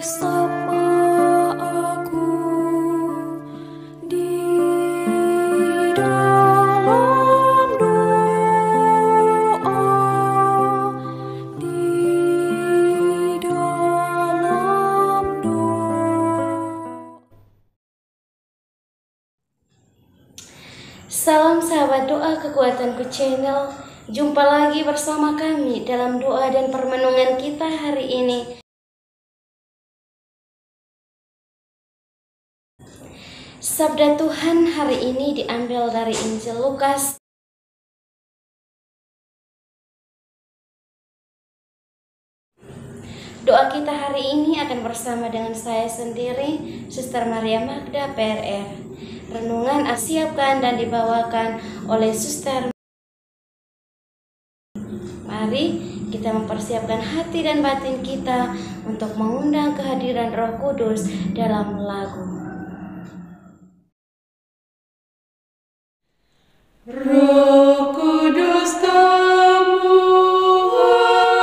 bersama aku di dalam doa, di dalam doa. Salam sahabat doa Kekuatanku Channel. Jumpa lagi bersama kami dalam doa dan permenungan kita hari ini. Sabda Tuhan hari ini diambil dari Injil Lukas. Doa kita hari ini akan bersama dengan saya sendiri, Suster Maria Magda, PRR. Renungan disiapkan dan dibawakan oleh Suster. Mari kita mempersiapkan hati dan batin kita untuk mengundang kehadiran Roh Kudus dalam lagu. Roh Kudus tamu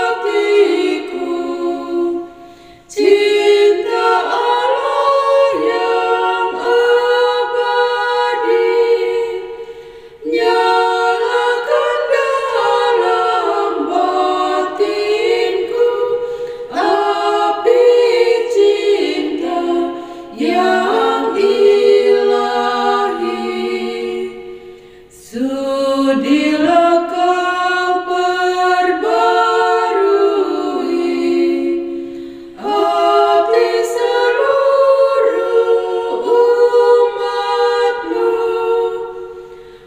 hatiku, cinta Allah yang abadi, nyalakan dalam batinku api cinta yang ilahi. Sudilah kau perbarui hati seluruh umatmu,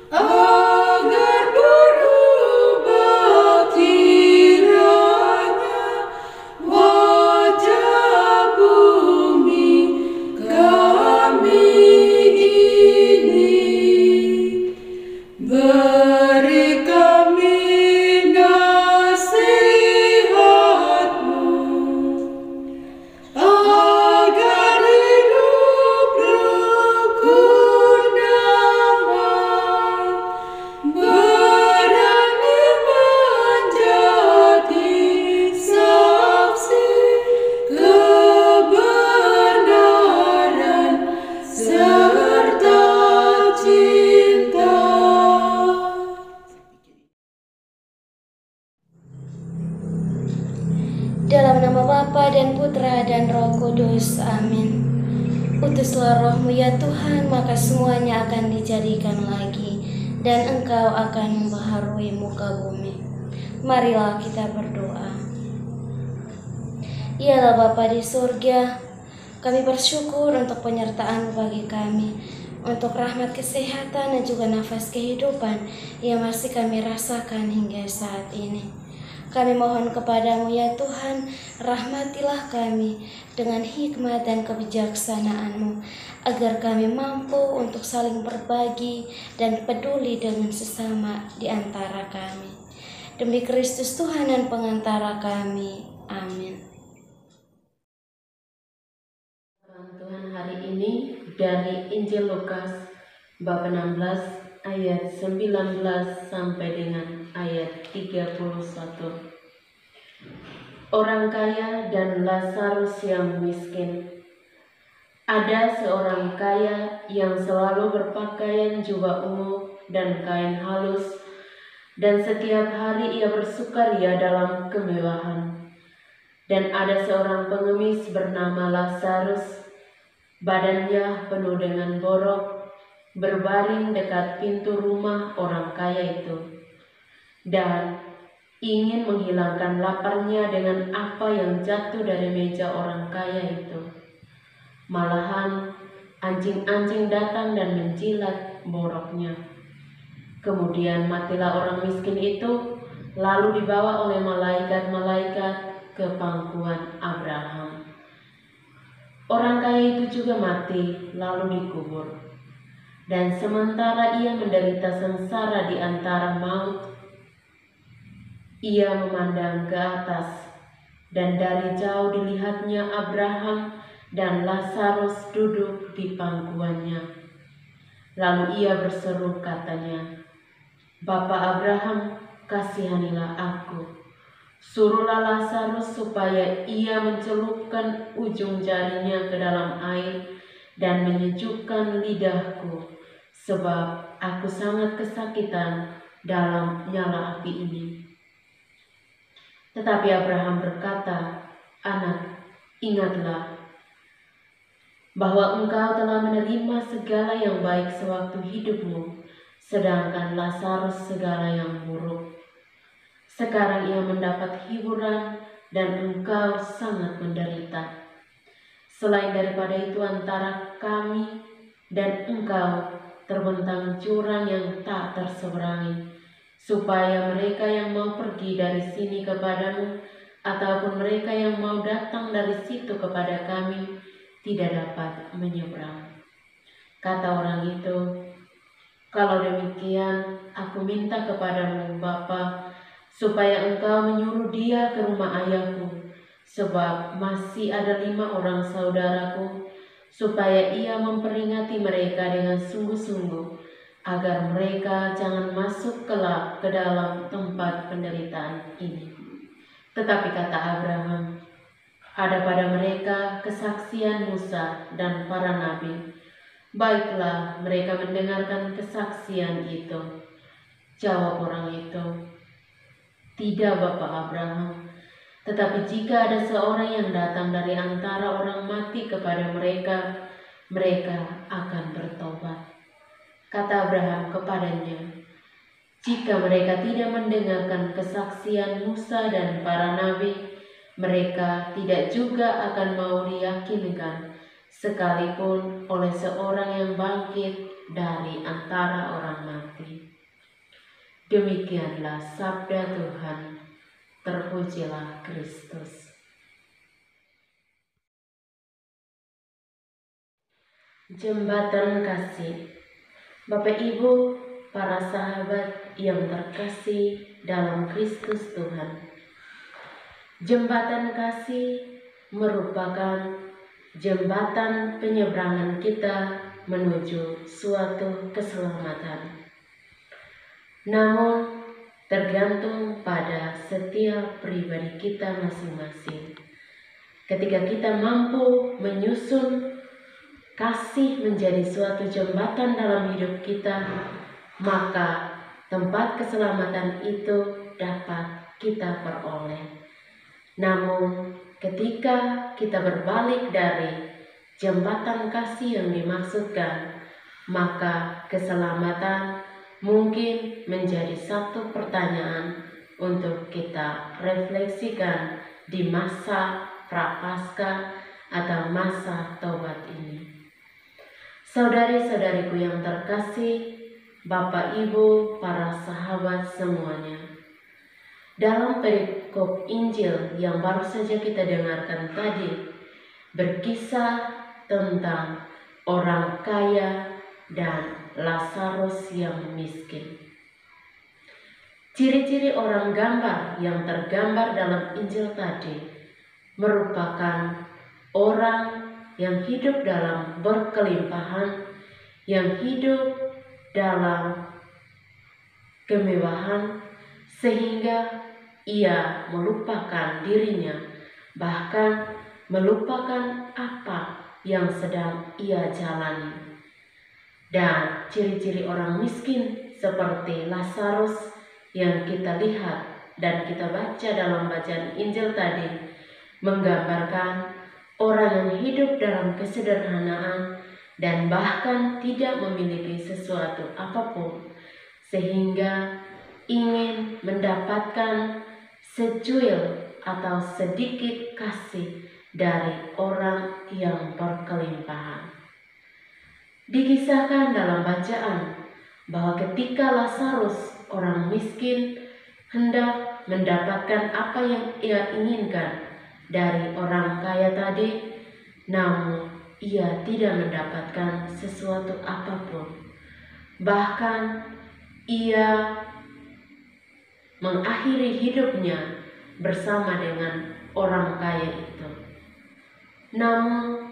agar berubah kiranya wajah bumi kami ini. Beri kami nasihat-Mu, agar hidup rukun damai, berani menjadi saksi kebenaran serta cinta. Dalam nama Bapa dan Putra dan Roh Kudus, amin. Utuslah Roh-Mu ya Tuhan, maka semuanya akan dijadikan lagi, dan Engkau akan membaharui muka bumi. Marilah kita berdoa. Ya Bapa di surga, kami bersyukur untuk penyertaan bagi kami, untuk rahmat kesehatan dan juga nafas kehidupan yang masih kami rasakan hingga saat ini. Kami mohon kepadamu ya Tuhan, rahmatilah kami dengan hikmat dan kebijaksanaan-Mu, agar kami mampu untuk saling berbagi dan peduli dengan sesama di antara kami. Demi Kristus Tuhan dan pengantara kami. Amin. Tuhan hari ini dari Injil Lukas bab 16 ayat 19 sampai dengan ayat 31. Orang kaya dan Lazarus yang miskin. Ada seorang kaya yang selalu berpakaian jubah ungu dan kain halus, dan setiap hari ia bersukaria dalam kemewahan. Dan ada seorang pengemis bernama Lazarus, badannya penuh dengan borok, berbaring dekat pintu rumah orang kaya itu, dan ingin menghilangkan laparnya dengan apa yang jatuh dari meja orang kaya itu. Malahan anjing-anjing datang dan menjilat boroknya. Kemudian matilah orang miskin itu, lalu dibawa oleh malaikat-malaikat ke pangkuan Abraham. Orang kaya itu juga mati, lalu dikubur. Dan sementara ia menderita sengsara di antara maut, ia memandang ke atas, dan dari jauh dilihatnya Abraham dan Lazarus duduk di pangkuannya. Lalu ia berseru katanya, "Bapa Abraham, kasihanilah aku. Suruhlah Lazarus supaya ia mencelupkan ujung jarinya ke dalam air dan menyejukkan lidahku, sebab aku sangat kesakitan dalam nyala api ini." Tetapi Abraham berkata, "Anak, ingatlah bahwa engkau telah menerima segala yang baik sewaktu hidupmu, sedangkan Lazarus segala yang buruk. Sekarang ia mendapat hiburan dan engkau sangat menderita. Selain daripada itu, antara kami dan engkau terbentang jurang yang tak terseberangi, supaya mereka yang mau pergi dari sini kepadamu ataupun mereka yang mau datang dari situ kepada kami tidak dapat menyeberang." Kata orang itu, "Kalau demikian, aku minta kepadamu, Bapa, supaya engkau menyuruh dia ke rumah ayahku, sebab masih ada 5 orang saudaraku, supaya ia memperingati mereka dengan sungguh-sungguh, agar mereka jangan masuk kelak ke dalam tempat penderitaan ini." Tetapi kata Abraham, "Ada pada mereka kesaksian Musa dan para nabi. Baiklah, mereka mendengarkan kesaksian itu." Jawab orang itu, "Tidak, Bapak Abraham, tetapi jika ada seorang yang datang dari antara orang mati kepada mereka, mereka akan bertobat." Kata Abraham kepadanya, "Jika mereka tidak mendengarkan kesaksian Musa dan para nabi, mereka tidak juga akan mau diyakinkan, sekalipun oleh seorang yang bangkit dari antara orang mati." Demikianlah sabda Tuhan. Terpujilah Kristus. Jembatan kasih. Bapak Ibu, para sahabat yang terkasih dalam Kristus Tuhan, jembatan kasih merupakan jembatan penyeberangan kita menuju suatu keselamatan. Namun, tergantung pada setiap pribadi kita masing-masing. Ketika kita mampu menyusun kasih menjadi suatu jembatan dalam hidup kita, maka tempat keselamatan itu dapat kita peroleh. Namun, ketika kita berbalik dari jembatan kasih yang dimaksudkan, maka keselamatan mungkin menjadi satu pertanyaan untuk kita refleksikan di masa prapaskah atau masa taubat ini. Saudari-saudariku yang terkasih, Bapak Ibu, para sahabat semuanya, dalam perikop Injil yang baru saja kita dengarkan tadi, berkisah tentang orang kaya dan Lazarus yang miskin. Ciri-ciri orang gambar yang tergambar dalam Injil tadi merupakan orang yang hidup dalam berkelimpahan, yang hidup dalam kemewahan, sehingga ia melupakan dirinya, bahkan melupakan apa yang sedang ia jalani. Dan ciri-ciri orang miskin seperti Lazarus yang kita lihat dan kita baca dalam bacaan Injil tadi menggambarkan orang yang hidup dalam kesederhanaan dan bahkan tidak memiliki sesuatu apapun, sehingga ingin mendapatkan secuil atau sedikit kasih dari orang yang berkelimpahan. Dikisahkan dalam bacaan bahwa ketika Lazarus, orang miskin, hendak mendapatkan apa yang ia inginkan dari orang kaya tadi, namun ia tidak mendapatkan sesuatu apapun. Bahkan ia mengakhiri hidupnya bersama dengan orang kaya itu. Namun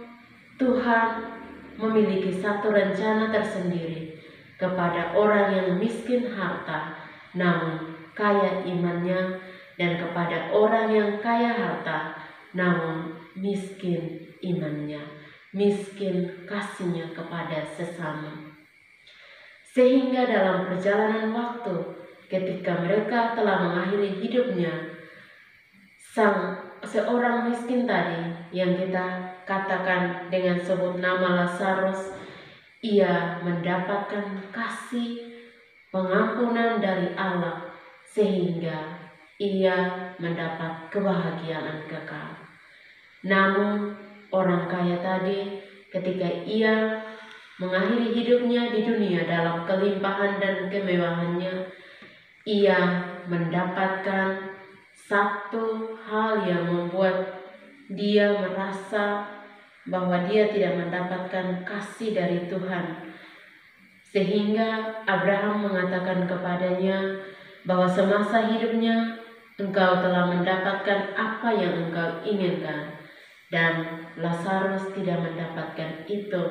Tuhan memiliki satu rencana tersendiri kepada orang yang miskin harta namun kaya imannya, dan kepada orang yang kaya harta, namun miskin imannya, miskin kasihnya kepada sesama. Sehingga dalam perjalanan waktu, ketika mereka telah mengakhiri hidupnya, seorang miskin tadi yang kita katakan dengan sebut nama Lazarus, ia mendapatkan kasih pengampunan dari Allah sehingga ia mendapat kebahagiaan kekal. Namun orang kaya tadi ketika ia mengakhiri hidupnya di dunia dalam kelimpahan dan kemewahannya, ia mendapatkan satu hal yang membuat dia merasa bahwa dia tidak mendapatkan kasih dari Tuhan. Sehingga Abraham mengatakan kepadanya bahwa semasa hidupnya engkau telah mendapatkan apa yang engkau inginkan, dan Lazarus tidak mendapatkan itu.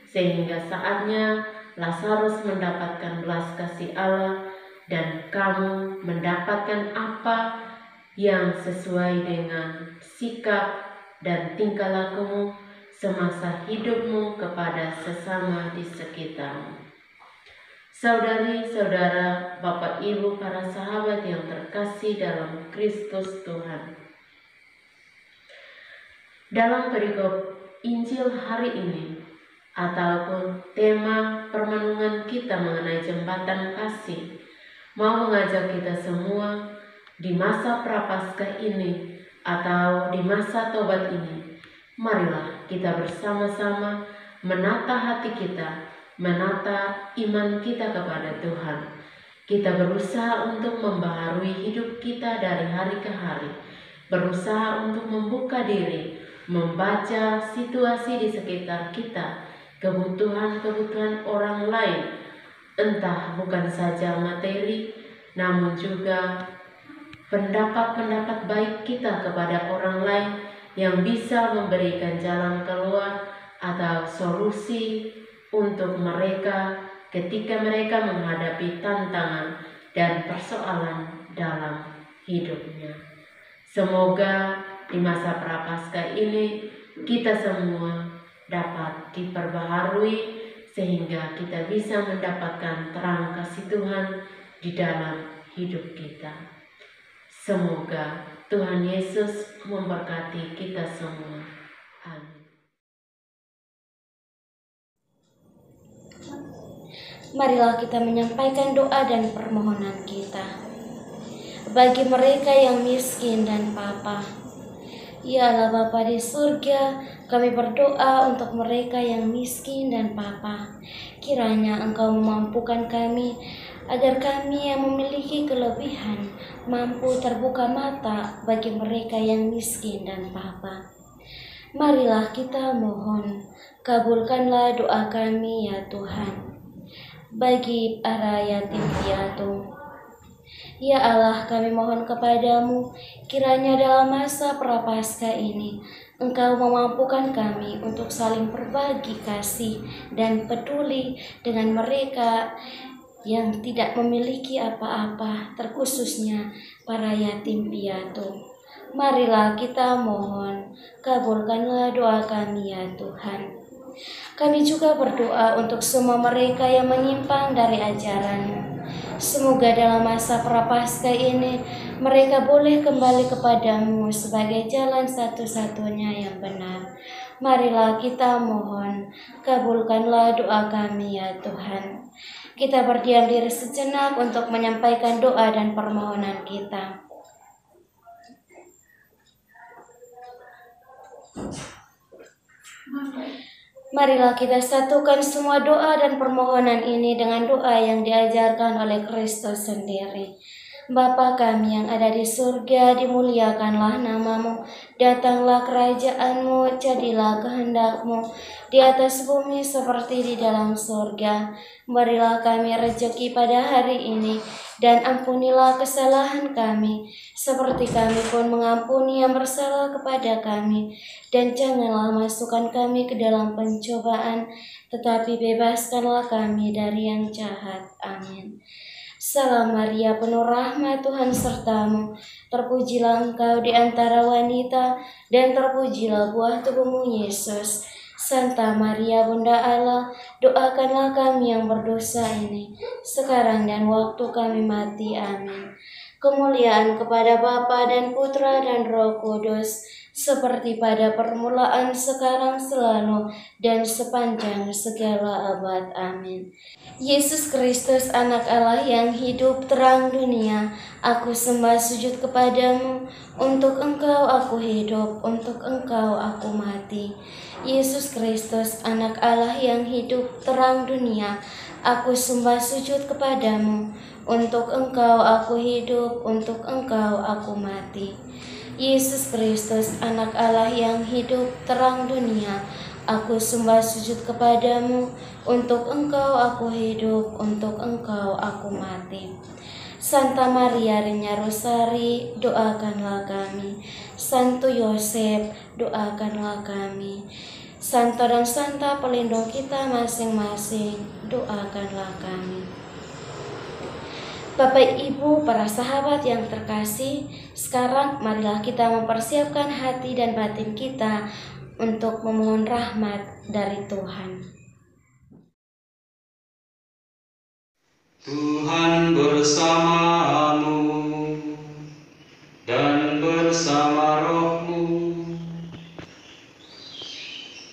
Sehingga saatnya Lazarus mendapatkan belas kasih Allah, dan kamu mendapatkan apa yang sesuai dengan sikap dan tingkah lakumu semasa hidupmu kepada sesama di sekitarmu. Saudari-saudara, Bapak Ibu, para sahabat yang terkasih dalam Kristus Tuhan, dalam perikop Injil hari ini ataupun tema permenungan kita mengenai jembatan kasih mau mengajak kita semua di masa Prapaskah ini atau di masa tobat ini, marilah kita bersama-sama menata hati kita, menata iman kita kepada Tuhan. Kita berusaha untuk membaharui hidup kita dari hari ke hari, berusaha untuk membuka diri, membaca situasi di sekitar kita, kebutuhan-kebutuhan orang lain, entah bukan saja materi, namun juga pendapat-pendapat baik kita kepada orang lain yang bisa memberikan jalan keluar atau solusi untuk mereka ketika mereka menghadapi tantangan dan persoalan dalam hidupnya. Semoga di masa Prapaskah ini kita semua dapat diperbaharui sehingga kita bisa mendapatkan terang kasih Tuhan di dalam hidup kita. Semoga Tuhan Yesus memberkati kita semua. Amin. Marilah kita menyampaikan doa dan permohonan kita. Bagi mereka yang miskin dan papa, ya Allah Bapa di surga, kami berdoa untuk mereka yang miskin dan papa. Kiranya Engkau memampukan kami agar kami yang memiliki kelebihan mampu terbuka mata bagi mereka yang miskin dan papa. Marilah kita mohon, kabulkanlah doa kami ya Tuhan. Bagi para yatim piatu, ya Allah, kami mohon kepadamu, kiranya dalam masa Prapaskah ini Engkau memampukan kami untuk saling berbagi kasih dan peduli dengan mereka yang tidak memiliki apa-apa, terkhususnya para yatim piatu. Marilah kita mohon, kabulkanlah doa kami ya Tuhan. Kami juga berdoa untuk semua mereka yang menyimpang dari ajaran-Mu. Semoga dalam masa Prapaskah ini mereka boleh kembali kepadamu sebagai jalan satu-satunya yang benar. Marilah kita mohon, kabulkanlah doa kami ya Tuhan. Kita berdiam diri sejenak untuk menyampaikan doa dan permohonan kita. Marilah kita satukan semua doa dan permohonan ini dengan doa yang diajarkan oleh Kristus sendiri. Bapa kami yang ada di surga, dimuliakanlah nama-Mu, datanglah kerajaan-Mu, jadilah kehendak-Mu di atas bumi seperti di dalam surga. Berilah kami rezeki pada hari ini, dan ampunilah kesalahan kami, seperti kami pun mengampuni yang bersalah kepada kami. Dan janganlah masukkan kami ke dalam pencobaan, tetapi bebaskanlah kami dari yang jahat. Amin. Salam Maria, penuh rahmat, Tuhan sertamu. Terpujilah engkau di antara wanita, dan terpujilah buah tubuhmu, Yesus. Santa Maria, Bunda Allah, doakanlah kami yang berdosa ini, sekarang dan waktu kami mati. Amin. Kemuliaan kepada Bapa dan Putra dan Roh Kudus, seperti pada permulaan, sekarang, selalu, dan sepanjang segala abad. Amin. Yesus Kristus, anak Allah yang hidup, terang dunia, aku sembah sujud kepadamu. Untuk engkau aku hidup, untuk engkau aku mati. Yesus Kristus, anak Allah yang hidup, terang dunia, aku sembah sujud kepadamu. Untuk engkau aku hidup, untuk engkau aku mati. Yesus Kristus, anak Allah yang hidup, terang dunia, aku sembah sujud kepadamu. Untuk engkau aku hidup, untuk engkau aku mati. Santa Maria Reina Rosari, doakanlah kami. Santo Yosef, doakanlah kami. Santo dan Santa pelindung kita masing-masing, doakanlah kami. Bapak Ibu, para sahabat yang terkasih, sekarang marilah kita mempersiapkan hati dan batin kita untuk memohon rahmat dari Tuhan. Tuhan bersamamu dan bersama rohmu.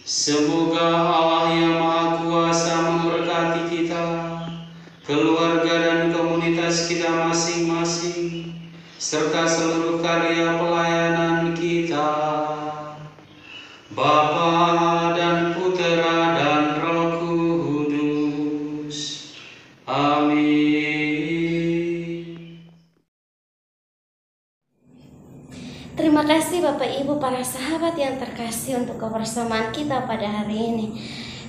Semoga Allah yang Maha Kuasa memberkati kita, keluarga dan komunitas kita masing-masing, serta seluruh karya pelayanan kita. Bapa dan Putera dan Roh Kudus. Amin. Terima kasih Bapak Ibu, para sahabat yang terkasih, untuk kebersamaan kita pada hari ini.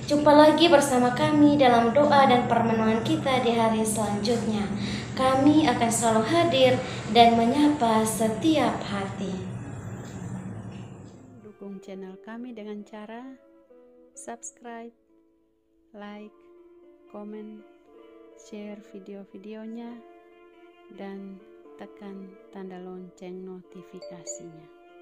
Jumpa lagi bersama kami dalam doa dan permenungan kita di hari selanjutnya. Kami akan selalu hadir dan menyapa setiap hati. Dukung channel kami dengan cara subscribe, like, komen, share video-videonya, dan tekan tanda lonceng notifikasinya.